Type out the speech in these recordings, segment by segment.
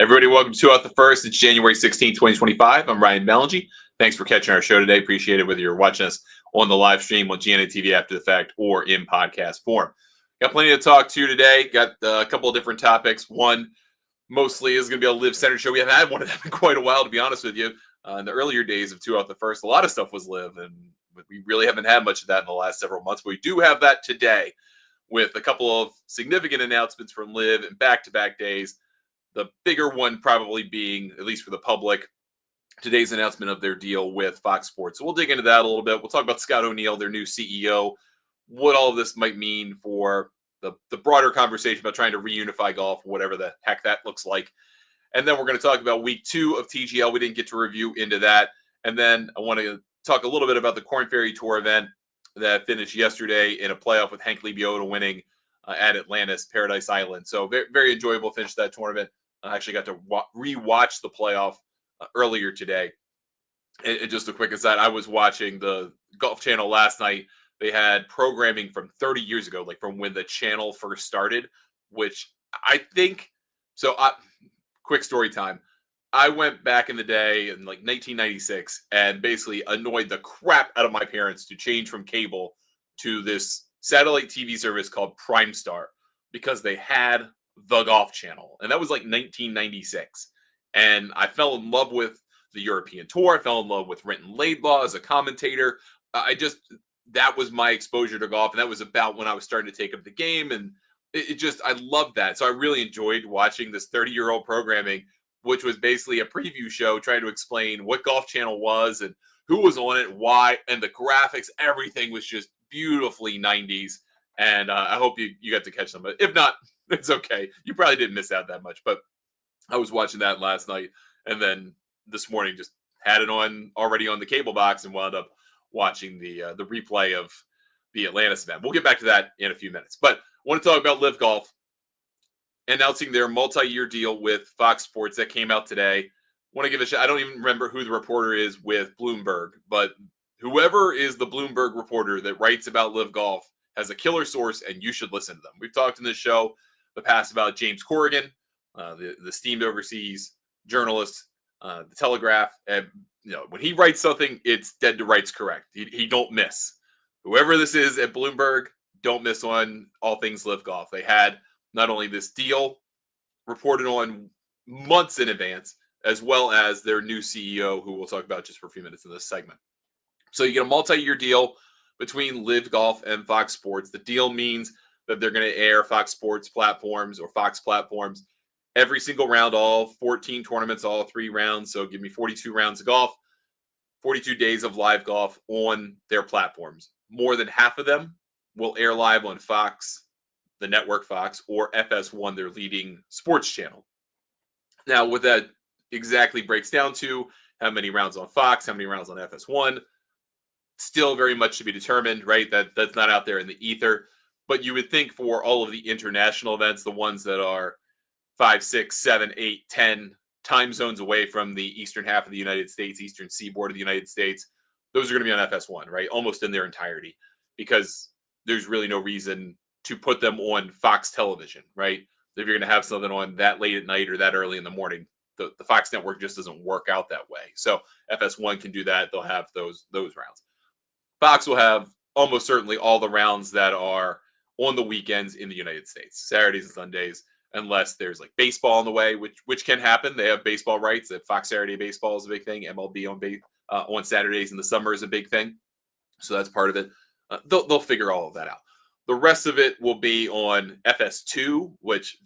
Everybody, welcome to Out the First. It's January 16th, 2025. I'm Ryan Melangy. Thanks for catching our show today. Appreciate it, whether you're watching us on the live stream on GNA TV after the fact or in podcast form. Got plenty to talk to today. Got a couple of different topics. One mostly is going to be a LIV Center show. We haven't had one of them in quite a while, to be honest with you. In the earlier days of Out the First, a lot of stuff was LIV, and we really haven't had much of that in the last several months. But we do have that today with a couple of significant announcements from LIV in back-to-back days. The bigger one probably being, at least for the public, today's announcement of their deal with Fox Sports. So we'll dig into that a little bit. We'll talk about Scott O'Neill, their new CEO, what all of this might mean for the broader conversation about trying to reunify golf, whatever the heck that looks like. And then we're going to talk about week 2 of TGL. We didn't get to review into that. And then I want to talk a little bit about the Korn Ferry Tour event that finished yesterday in a playoff with Hank Lebioda winning at Atlantis, Paradise Island. So very, very enjoyable finish to that tournament. I actually got to re-watch the playoff earlier today. And just a quick aside, I was watching the Golf Channel last night. They had programming from 30 years ago, like from when the channel first started, which I think, quick story time. I went back in the day in like 1996 and basically annoyed the crap out of my parents to change from cable to this satellite TV service called Prime Star because they had the Golf Channel. And that was like 1996. And I fell in love with the European Tour. I fell in love with Renton Laidlaw as a commentator. That was my exposure to golf. And that was about when I was starting to take up the game. And I loved that. So I really enjoyed watching this 30-year-old programming, which was basically a preview show trying to explain what Golf Channel was and who was on it, why, and the graphics, everything was just beautifully 90s. And I hope you got to catch them. But if not, it's okay. You probably didn't miss out that much. But I was watching that last night. And then this morning just had it on already on the cable box and wound up watching the replay of the Atlantis event. We'll get back to that in a few minutes. But I want to talk about LIV Golf announcing their multi-year deal with Fox Sports that came out today. I want to give a shout. I don't even remember who the reporter is with Bloomberg, but whoever is the Bloomberg reporter that writes about LIV Golf has a killer source, and you should listen to them. We've talked in this show the past about James Corrigan, the esteemed overseas journalist, the Telegraph. And when he writes something, it's dead to rights correct. He don't miss. Whoever this is at Bloomberg, don't miss on all things LIV Golf. They had not only this deal reported on months in advance, as well as their new CEO, who we'll talk about just for a few minutes in this segment. So you get a multi-year deal between LIV Golf and Fox Sports. The deal means that they're going to air Fox Sports platforms or Fox platforms every single round, all 14 tournaments, all 3 rounds. So give me 42 rounds of golf, 42 days of live golf on their platforms. More than half of them will air live on Fox, the network Fox, or FS1, their leading sports channel. Now, what that exactly breaks down to, how many rounds on Fox, how many rounds on FS1, still very much to be determined, right? That's not out there in the ether. But you would think for all of the international events, the ones that are 5, 6, 7, 8, 10 time zones away from the eastern half of the United States, eastern seaboard of the United States, those are going to be on FS1, right? Almost in their entirety, because there's really no reason to put them on Fox television, right? If you're going to have something on that late at night or that early in the morning, the Fox network just doesn't work out that way. So FS1 can do that. They'll have those rounds. Fox will have almost certainly all the rounds that are on the weekends in the United States, Saturdays and Sundays, unless there's like baseball on the way, which can happen. They have baseball rights. Fox Saturday baseball is a big thing. MLB on Saturdays in the summer is a big thing. So that's part of it. They'll figure all of that out. The rest of it will be on FS2, which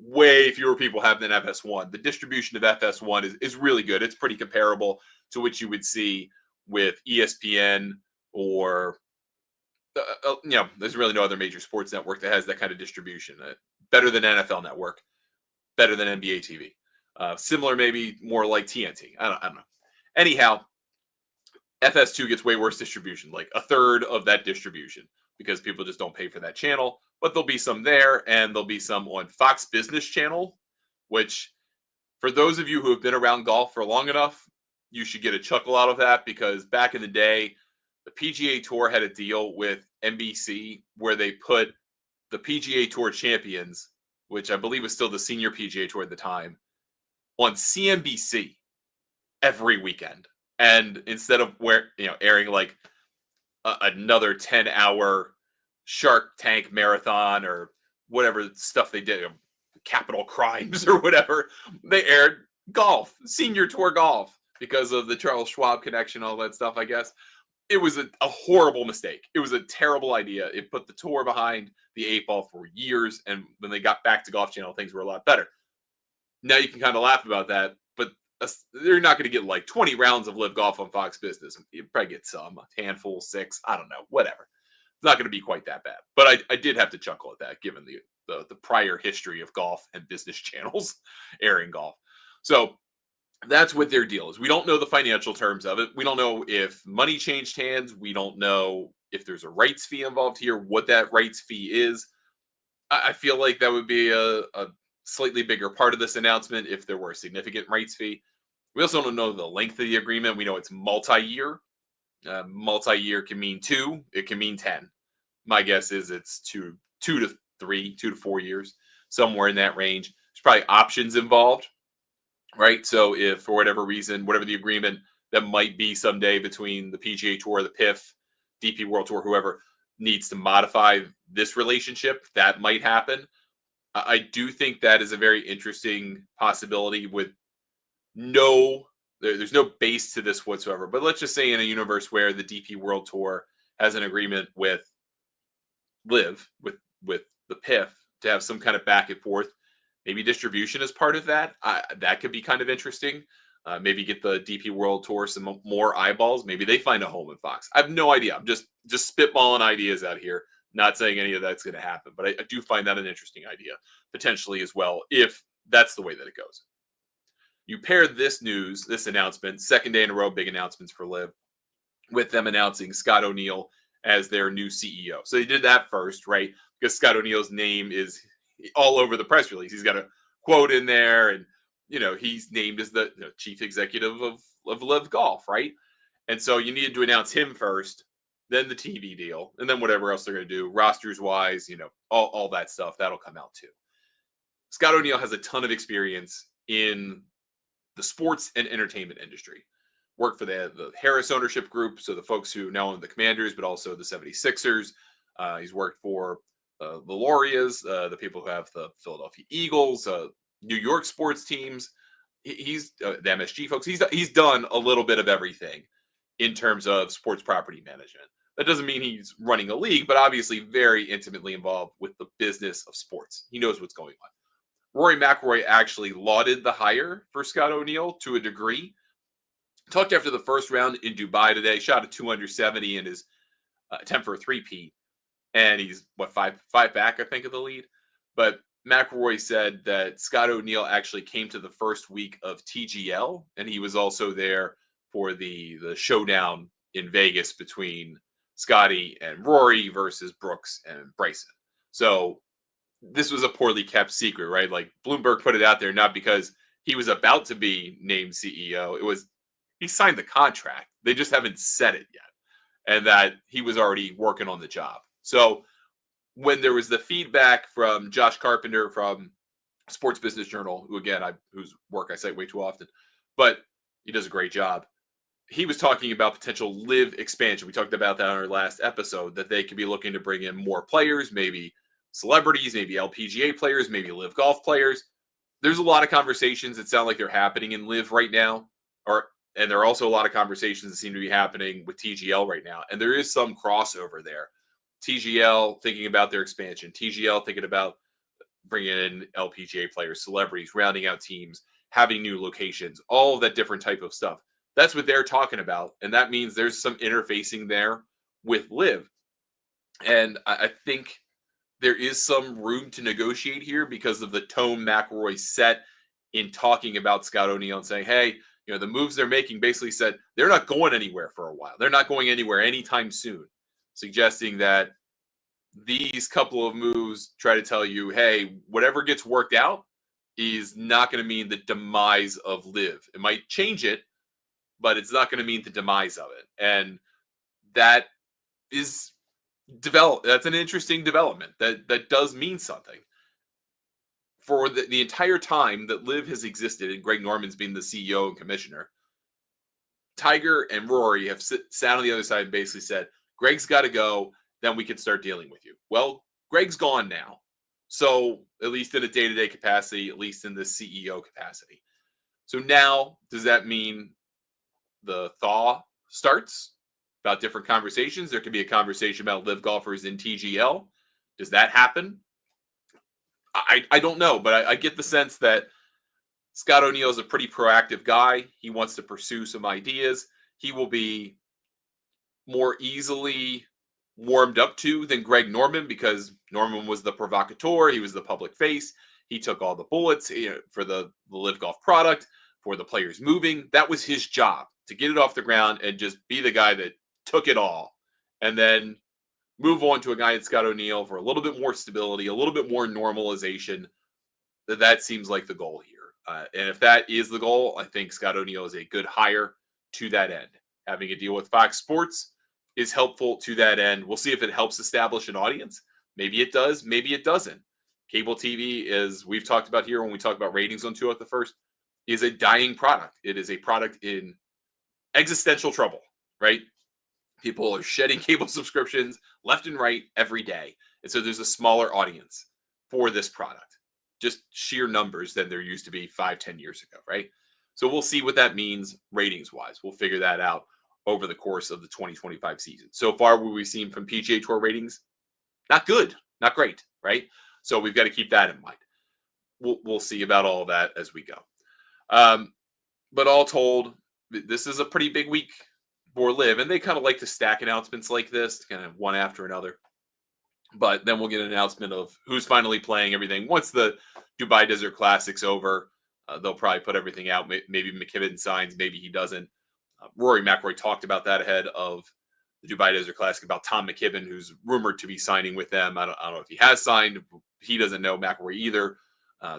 way fewer people have than FS1. The distribution of FS1 is really good. It's pretty comparable to what you would see with ESPN or, there's really no other major sports network that has that kind of distribution. Better than NFL Network, better than NBA TV. Similar, maybe more like TNT. I don't know. Anyhow, FS2 gets way worse distribution, like a third of that distribution, because people just don't pay for that channel. But there'll be some there, and there'll be some on Fox Business Channel, which for those of you who have been around golf for long enough, you should get a chuckle out of that, because back in the day, the PGA Tour had a deal with NBC where they put the PGA Tour champions, which I believe was still the senior PGA Tour at the time, on CNBC every weekend. And instead of airing like another 10-hour Shark Tank marathon or whatever stuff they did, Capital Crimes or whatever, they aired golf, Senior Tour golf, because of the Charles Schwab connection, all that stuff, I guess. It was a horrible mistake. It was a terrible idea. It put the tour behind the eight ball for years, and when they got back to Golf Channel, things were a lot better. Now you can kind of laugh about that, but they're not going to get like 20 rounds of Live Golf on Fox Business. You probably get some, a handful, 6, I don't know, whatever. It's not going to be quite that bad. But I did have to chuckle at that, given the prior history of golf and business channels airing golf. So that's what their deal is. We don't know the financial terms of it. We don't know if money changed hands. We don't know if there's a rights fee involved here, what that rights fee is. I feel like that would be a slightly bigger part of this announcement if there were a significant rights fee. We also don't know the length of the agreement. We know it's multi-year. Multi-year can mean 2. It can mean 10. My guess is it's 2 to 3, 2 to 4 years, somewhere in that range. There's probably options involved, right? So if for whatever reason, whatever the agreement that might be someday between the PGA Tour, the PIF, DP World Tour, whoever needs to modify this relationship, that might happen. I do think that is a very interesting possibility with there's no base to this whatsoever. But let's just say in a universe where the DP World Tour has an agreement with LIV, with the PIF, to have some kind of back and forth, maybe distribution is part of that. That could be kind of interesting. Maybe get the DP World Tour some more eyeballs. Maybe they find a home in Fox. I have no idea. I'm just spitballing ideas out here. Not saying any of that's going to happen, but I do find that an interesting idea, potentially as well, if that's the way that it goes. You pair this news, this announcement, second day in a row, big announcements for LIV, with them announcing Scott O'Neill as their new CEO. So they did that first, right? Because Scott O'Neill's name is all over the press release. He's got a quote in there, and he's named as the chief executive of LIV Golf, right? And so you needed to announce him first, then the TV deal, and then whatever else they're going to do, rosters wise, all that stuff, that'll come out too. Scott O'Neill has a ton of experience in the sports and entertainment industry. Worked for the Harris ownership group, so the folks who now own the Commanders, but also the 76ers. He's worked for the Laureas, the people who have the Philadelphia Eagles, New York sports teams. He's the MSG folks. He's done a little bit of everything in terms of sports property management. That doesn't mean he's running a league, but obviously very intimately involved with the business of sports. He knows what's going on. Rory McIlroy actually lauded the hire for Scott O'Neill to a degree. Talked after the first round in Dubai today, shot a 270 in his attempt for a three-peat. And he's, five back, I think, of the lead. But McIlroy said that Scott O'Neill actually came to the first week of TGL, and he was also there for the showdown in Vegas between Scotty and Rory versus Brooks and Bryson. So this was a poorly kept secret, right? Like Bloomberg put it out there not because he was about to be named CEO. It was he signed the contract. They just haven't said it yet. And that he was already working on the job. So when there was the feedback from Josh Carpenter from Sports Business Journal, whose work I cite way too often, but he does a great job. He was talking about potential LIV expansion. We talked about that on our last episode, that they could be looking to bring in more players, maybe celebrities, maybe LPGA players, maybe LIV Golf players. There's a lot of conversations that sound like they're happening in LIV right now, and there are also a lot of conversations that seem to be happening with TGL right now. And there is some crossover there. TGL thinking about their expansion. TGL thinking about bringing in LPGA players, celebrities, rounding out teams, having new locations, all of that different type of stuff. That's what they're talking about. And that means there's some interfacing there with LIV. And I think there is some room to negotiate here because of the tone McIlroy set in talking about Scott O'Neill and saying, hey, the moves they're making basically said they're not going anywhere for a while. They're not going anywhere anytime soon, suggesting that these couple of moves try to tell you, hey, whatever gets worked out is not going to mean the demise of LIV. It might change it, but it's not going to mean the demise of it. And that is that's an interesting development. That does mean something. for the entire time that LIV has existed and Greg Norman's been the CEO and commissioner, Tiger and Rory have sat on the other side and basically said, Greg's got to go, then we can start dealing with you. Well, Greg's gone now. So at least in a day-to-day capacity, at least in the CEO capacity. So now, does that mean the thaw starts about different conversations? There could be a conversation about LIV golfers in TGL. Does that happen? I don't know, but I get the sense that Scott O'Neill is a pretty proactive guy. He wants to pursue some ideas. He will be more easily warmed up to than Greg Norman, because Norman was the provocateur. He was the public face. He took all the bullets for the LIV Golf product, for the players moving. That was his job, to get it off the ground and just be the guy that took it all. And then move on to a guy at Scott O'Neill for a little bit more stability, a little bit more normalization. That seems like the goal here. And if that is the goal, I think Scott O'Neill is a good hire to that end. Having a deal with Fox Sports is helpful to that end. We'll see if it helps establish an audience. Maybe it does. Maybe it doesn't. Cable TV, as we've talked about here when we talk about ratings on Two at the First, is a dying product. It is a product in existential trouble, right? People are shedding cable subscriptions left and right every day. And so there's a smaller audience for this product, just sheer numbers than there used to be 5-10 years ago, right? So we'll see what that means ratings wise. We'll figure that out over the course of the 2025 season. So far, what we've seen from PGA Tour ratings, not good, not great, right? So we've got to keep that in mind. We'll see about all of that as we go. But all told, this is a pretty big week for LIV, and they kind of like to stack announcements like this, kind of one after another. But then we'll get an announcement of who's finally playing everything. Once the Dubai Desert Classic's over, they'll probably put everything out. Maybe McKibben signs, maybe he doesn't. Rory McIlroy talked about that ahead of the Dubai Desert Classic, about Tom McKibben, who's rumored to be signing with them. I don't know if he has signed. He doesn't know, McIlroy either.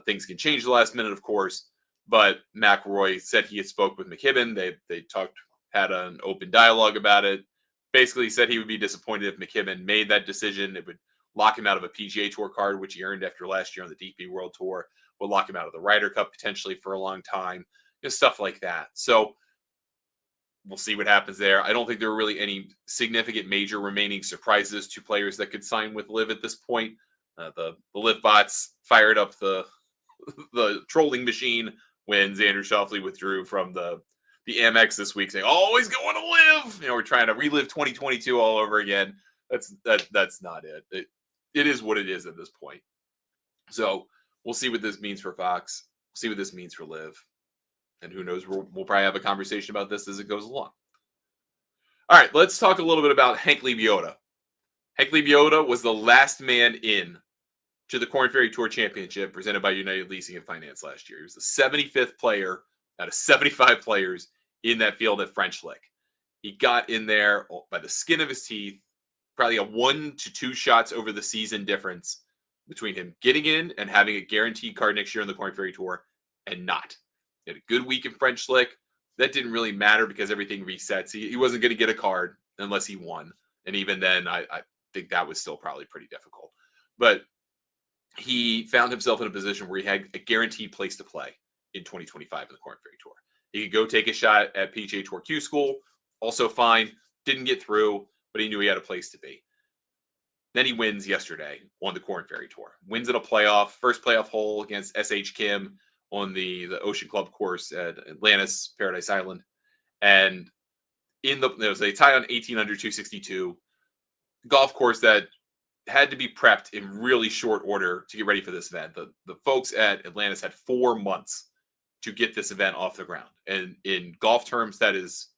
Things can change the last minute, of course. But McIlroy said he had spoke with McKibben. They had an open dialogue about it. Basically said he would be disappointed if McKibben made that decision. It would lock him out of a PGA Tour card, which he earned after last year on the DP World Tour. Would lock him out of the Ryder Cup potentially for a long time. Just stuff like that. So we'll see what happens there. I don't think there are really any significant major remaining surprises to players that could sign with LIV at this point. The LIV bots fired up the trolling machine when Xander Schauffele withdrew from the Amex this week, saying, "Oh, he's going to LIV." We're trying to relive 2022 all over again. That's not it. It is what it is at this point. So we'll see what this means for Fox. We'll see what this means for LIV. And who knows, we'll probably have a conversation about this as it goes along. All right, let's talk a little bit about Hank Lebioda. Hank Lebioda was the last man in to the Korn Ferry Tour Championship presented by United Leasing and Finance last year. He was the 75th player out of 75 players in that field at French Lick. He got in there by the skin of his teeth, probably a 1 to 2 shots over the season difference between him getting in and having a guaranteed card next year on the Korn Ferry Tour and not. He had a good week in French Lick. That didn't really matter because everything resets. He wasn't going to get a card unless he won. And even then, I think that was still probably pretty difficult. But he found himself in a position where he had a guaranteed place to play in 2025 in the Korn Ferry Tour. He could go take a shot at PGA Tour Q School. Also fine. Didn't get through, but he knew he had a place to be. Then he wins yesterday on the Korn Ferry Tour. Wins in a playoff, first playoff hole against S.H. Kim on the Ocean Club course at Atlantis, Paradise Island. And there was a tie on 18 under 262. Golf course that had to be prepped in really short order to get ready for this event. The folks at Atlantis had 4 months to get this event off the ground. And in golf terms, that is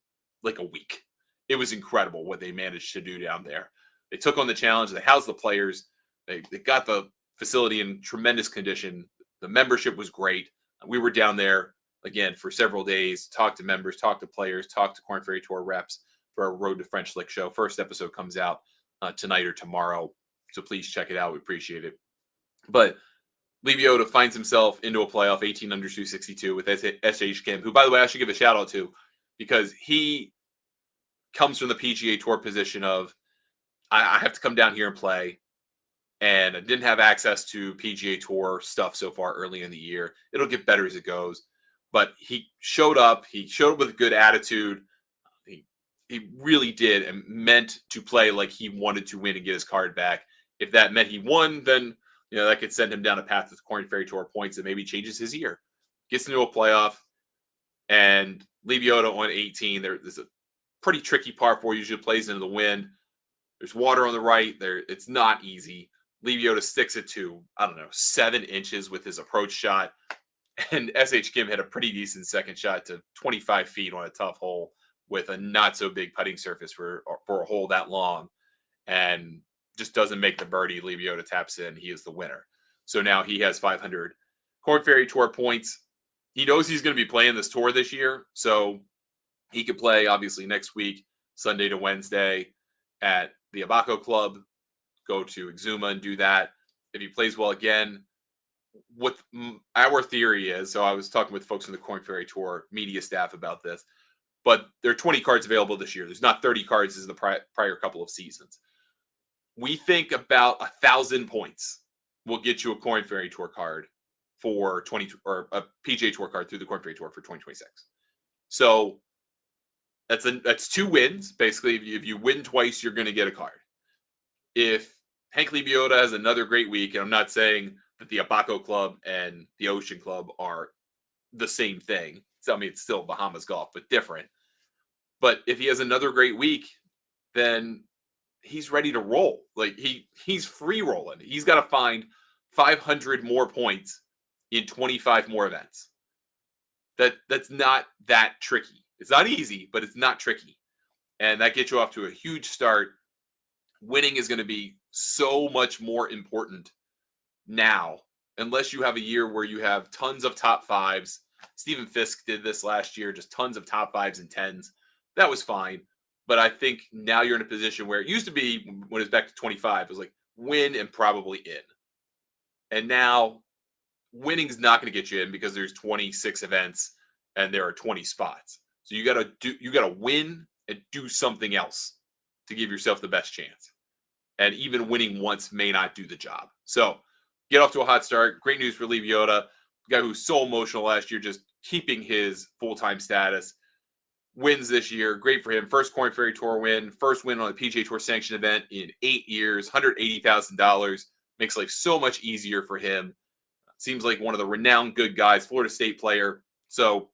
like a week. It was incredible what they managed to do down there. They took on the challenge. They housed the players. They got the facility in tremendous condition. The membership was great. We were down there, again, for several days, talked to members, talked to players, talked to Korn Ferry Tour reps for our Road to French Lick show. First episode comes out tonight or tomorrow, so please check it out. We appreciate it. But Lebioda finds himself into a playoff 18 under 262 with S.H. Kim, who, by the way, I should give a shout out to because he comes from the PGA Tour position of, I have to come down here and play. and I didn't have access to PGA Tour stuff so far early in the year. It'll get better as it goes. But he showed up. He showed up with a good attitude. He, he really did and meant to play like he wanted to win and get his card back. If that meant he won, then that could send him down a path with Korn Ferry Tour points that maybe changes his year. Gets into a playoff, and Lebioda on 18. There's a pretty tricky par 4. Usually plays into the wind. There's water on the right. It's not easy. Lebioda sticks it to, 7 inches with his approach shot. And S.H. Kim hit a pretty decent second shot to 25 feet on a tough hole with a not so big putting surface for a hole that long, and just doesn't make the birdie. Lebioda taps in. He is the winner. So now he has 500 Korn Ferry Tour points. He knows he's going to be playing this tour this year, so he could play obviously next week, Sunday to Wednesday at the Abaco Club, go to Exuma and do that. If he plays well again, what our theory is, so I was talking with folks in the Korn Ferry Tour media staff about this, but there are 20 cards available this year. There's not 30 cards as the prior couple of seasons. We think about 1,000 points will get you a Korn Ferry Tour card for 20 or a PGA Tour card through the Korn Ferry Tour for 2026. So that's 2 wins. Basically, if you win twice, you're going to get a card. If Hank Lebioda has another great week, and I'm not saying that the Abaco Club and the Ocean Club are the same thing. So, it's still Bahamas golf, but different. But if he has another great week, then he's ready to roll. Like he's free rolling. He's got to find 500 more points in 25 more events. That's not that tricky. It's not easy, but it's not tricky. And that gets you off to a huge start. Winning is going to be so much more important now, unless you have a year where you have tons of top 5s. Stephen Fisk did this last year, just tons of top 5s and 10s. That was fine. But I think now you're in a position where it used to be when it was back to 25, it was like win and probably in. And now winning's not going to get you in because there's 26 events and there are 20 spots. So you got to win and do something else to give yourself the best chance. And even winning once may not do the job. So get off to a hot start. Great news for Lebioda, guy who's so emotional last year, just keeping his full-time status. Wins this year. Great for him. First Korn Ferry Tour win. First win on a PGA Tour sanctioned event in 8 years. $180,000. Makes life so much easier for him. Seems like one of the renowned good guys. Florida State player. So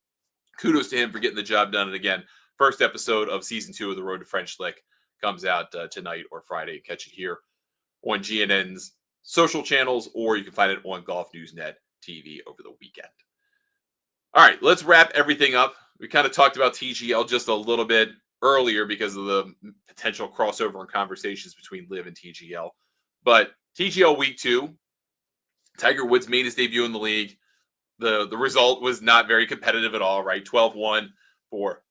kudos to him for getting the job done. And again, first episode of season 2 of the Road to French Lick comes out tonight or Friday. Catch it here on GNN's social channels, or you can find it on Golf News Net TV over the weekend. All right, let's wrap everything up. We kind of talked about TGL just a little bit earlier because of the potential crossover and conversations between LIV and TGL. But TGL Week 2, Tiger Woods made his debut in the league. The result was not very competitive at all, right? 12-1 for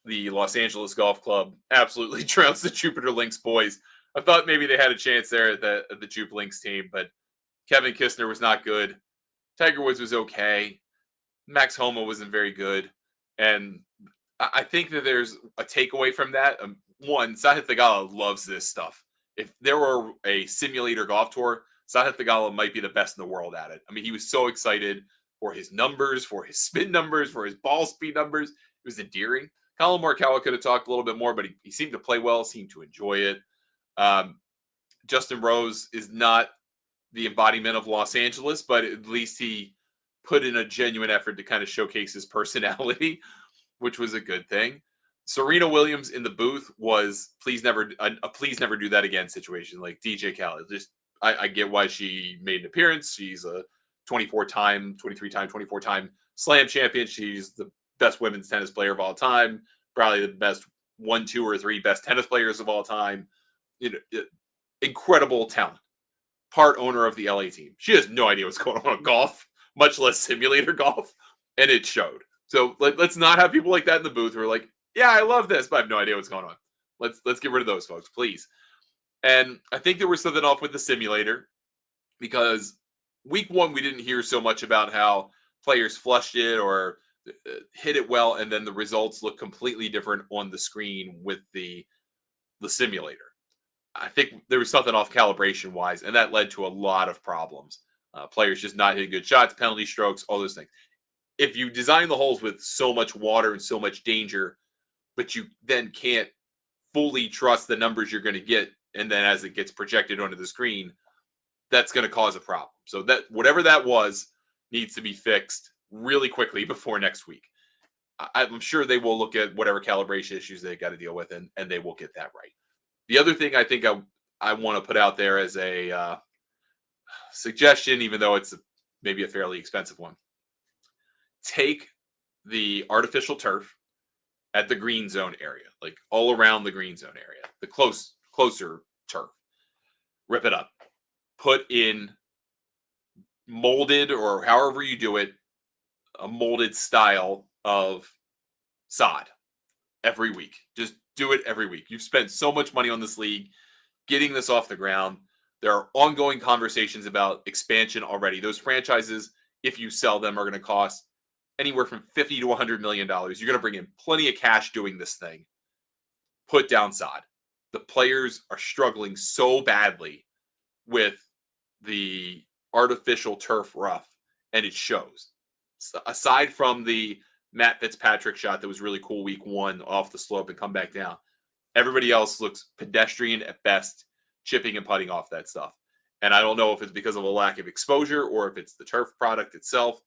the Los Angeles Golf Club. Absolutely trounced the Jupiter Lynx boys. I thought maybe they had a chance there at the Jupe Lynx team, but Kevin Kistner was not good. Tiger Woods was okay. Max Homa wasn't very good. And I think that there's a takeaway from that. One, Sahith Theegala loves this stuff. If there were a simulator golf tour, Sahith Theegala might be the best in the world at it. He was so excited for his numbers, for his spin numbers, for his ball speed numbers. It was endearing. Colin Morikawa could have talked a little bit more, but he seemed to play well, seemed to enjoy it. Justin Rose is not the embodiment of Los Angeles, but at least he put in a genuine effort to kind of showcase his personality, which was a good thing. Serena Williams in the booth was please never do that again situation. Like DJ Khaled, I get why she made an appearance. She's a 23-time slam champion. She's the best women's tennis player of all time, probably the best 1, 2, or 3 best tennis players of all time. Incredible talent. Part owner of the LA team. She has no idea what's going on in golf, much less simulator golf, and it showed. So let's not have people like that in the booth who are like, yeah, I love this, but I have no idea what's going on. Let's get rid of those folks, please. And I think there was something off with the simulator because week 1, we didn't hear so much about how players flushed it or hit it well, and then the results look completely different on the screen with the simulator. I think there was something off calibration wise, and that led to a lot of problems. Players just not hitting good shots, penalty strokes, all those things. If you design the holes with so much water and so much danger, but you then can't fully trust the numbers you're going to get, and then as it gets projected onto the screen, that's going to cause a problem. So that whatever that was needs to be fixed really quickly before next week. I'm sure they will look at whatever calibration issues they got to deal with, and they will get that right. The other thing I think I want to put out there as a suggestion, even though it's maybe a fairly expensive one, take the artificial turf at the green zone area, like all around the green zone area, the closer turf, rip it up, put in molded, or however you do it, a molded style of sod every week. Just do it every week. You've spent so much money on this league, getting this off the ground. There are ongoing conversations about expansion already. Those franchises, if you sell them, are going to cost anywhere from $50 to $100 million. You're going to bring in plenty of cash doing this thing. Put down sod. The players are struggling so badly with the artificial turf rough, and it shows. So aside from the Matt Fitzpatrick shot that was really cool week one off the slope and come back down, everybody else looks pedestrian at best, chipping and putting off that stuff. And I don't know if it's because of a lack of exposure or if it's the turf product itself,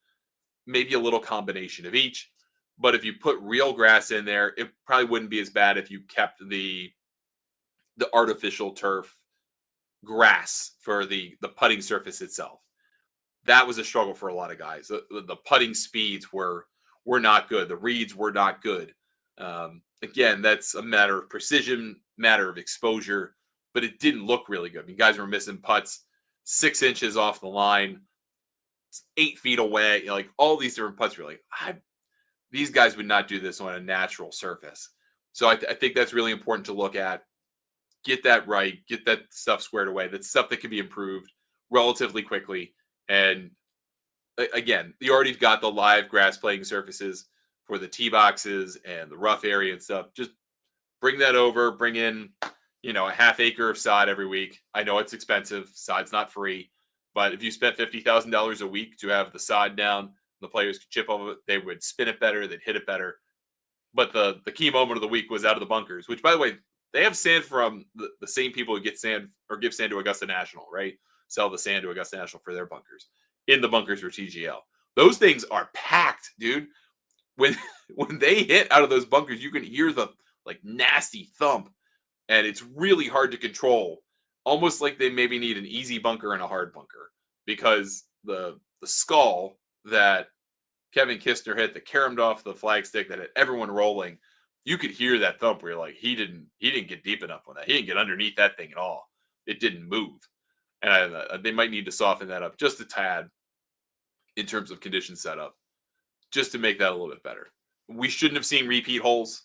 maybe a little combination of each. But if you put real grass in there, it probably wouldn't be as bad if you kept the artificial turf grass for the putting surface itself. That was a struggle for a lot of guys. The putting speeds were not good. The reads were not good. Again, that's a matter of precision, matter of exposure, but it didn't look really good. I mean, guys were missing putts 6 inches off the line, 8 feet away. Like all these different putts were like, these guys would not do this on a natural surface. So I think that's really important to look at. Get that right. Get that stuff squared away. That's stuff that can be improved relatively quickly. And again, you already got the live grass playing surfaces for the tee boxes and the rough area and stuff. Just bring that over. Bring in, a half acre of sod every week. I know it's expensive. Sod's not free. But if you spent $50,000 a week to have the sod down, the players could chip over it, they would spin it better, they'd hit it better. But the key moment of the week was out of the bunkers, which, by the way, they have sand from the same people who get sand or give sand to Augusta National, right? Sell the sand to Augusta National for their bunkers. In the bunkers for TGL. Those things are packed, dude. When they hit out of those bunkers, you can hear the nasty thump, and it's really hard to control. Almost like they maybe need an easy bunker and a hard bunker, because the skull that Kevin Kistner hit that caromed off the flagstick that had everyone rolling, you could hear that thump where you're like, he didn't get deep enough on that. He didn't get underneath that thing at all. It didn't move. And they might need to soften that up just a tad in terms of condition setup, just to make that a little bit better. We shouldn't have seen repeat holes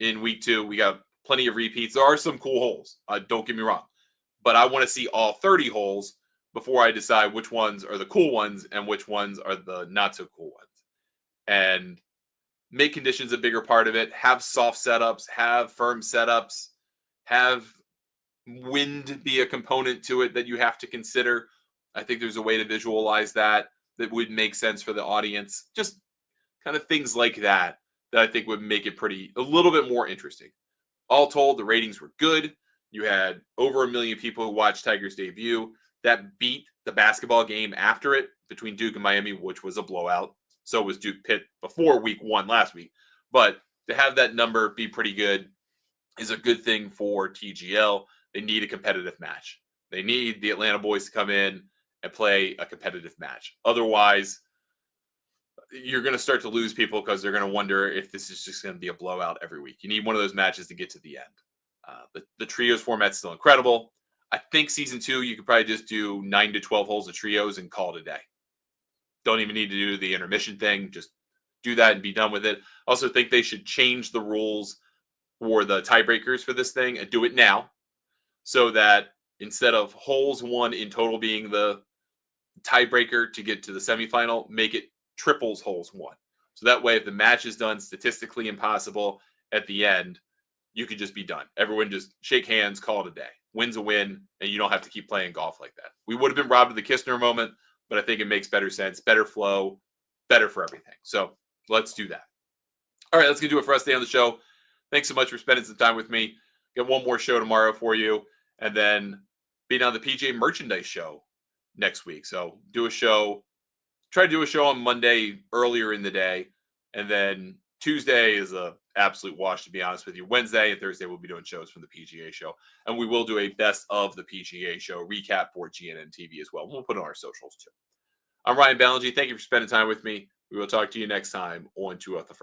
in week 2. We got plenty of repeats. There are some cool holes. Don't get me wrong. But I want to see all 30 holes before I decide which ones are the cool ones and which ones are the not so cool ones. And make conditions a bigger part of it. Have soft setups, have firm setups, have wind be a component to it that you have to consider. I think there's a way to visualize that would make sense for the audience. Just kind of things like that I think would make it a little bit more interesting. All told, the ratings were good. You had over 1 million people who watched Tiger's debut. That beat the basketball game after it between Duke and Miami, which was a blowout. So was Duke Pitt before week 1 last week. But to have that number be pretty good is a good thing for TGL. They need a competitive match. They need the Atlanta boys to come in and play a competitive match. Otherwise, you're going to start to lose people because they're going to wonder if this is just going to be a blowout every week. You need one of those matches to get to the end. The trios format's still incredible. I think season 2, you could probably just do 9 to 12 holes of trios and call it a day. Don't even need to do the intermission thing. Just do that and be done with it. I also think they should change the rules for the tiebreakers for this thing and do it now, so that instead of holes won in total being the tiebreaker to get to the semifinal, make it triples holes won. So that way, if the match is done statistically impossible at the end, you could just be done. Everyone just shake hands, call it a day. win's a win, and you don't have to keep playing golf like that. We would have been robbed of the Kistner moment, but I think it makes better sense, better flow, better for everything. So let's do that. All right, let's get to it for us today on the show. Thanks so much for spending some time with me. Get one more show tomorrow for you, and then being on the PGA merchandise show next week. So try to do a show on Monday earlier in the day, and then Tuesday is a absolute wash, to be honest with you. Wednesday and Thursday we'll be doing shows from the PGA show, and we will do a best of the PGA show recap for GNN TV as well. We'll put it on our socials too. I'm Ryan Ballingy. Thank you for spending time with me. We will talk to you next time on Two Out the First.